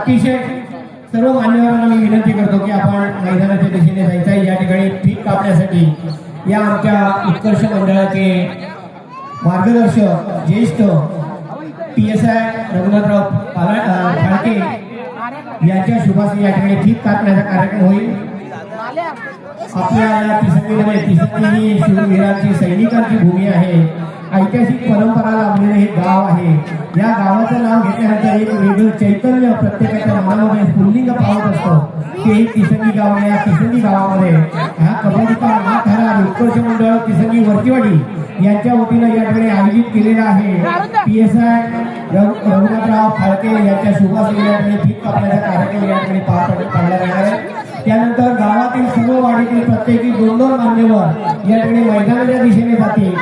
अतिशय सर्व मान्यवरांना मी विनंती करतो की आपण मैदानाच्या दिशेने जायचं आहे। या ठिकाणी पीक कापण्यासाठी या आमच्या उत्कर्ष मंडळाचे मार्गदर्शक ज्येष्ठ PSI रघुनाथराव फाळके यांच्या शुभासी या ठिकाणी पीक कापण्याचा कार्यक्रम होईल। आपल्या या तिसरीमध्ये तिसरी ही शूरवीरांची सैनिकांची भूमी आहे। ऐतिहासिक परंपरा लाभलेले हे गाव आहे। या गावाचं नाव घेतल्यानंतर एक वेगळं चैतन्य प्रत्येकाच्या मनामध्ये स्फुल्लिंग पावत असतो की ही तिसरी गाव आहे। या तिसरी गावामध्ये हा कबड्डीचा महाथारा उत्कर्ष मंडळ तिसरी वर्तीवाडी यांच्या वतीनं या ठिकाणी आयोजित केलेला आहे। PSI रघुनाथराव फाळके यांच्या शुभासी या ठिकाणी पीक कापण्याचा कार्यक्रम या ठिकाणी पार पाडला जाणार आहे। त्यानंतर गावातील सर्व वाडीतील प्रत्येकी 2-2 मान्यवर या ठिकाणी मैदानाच्या दिशेने जातील।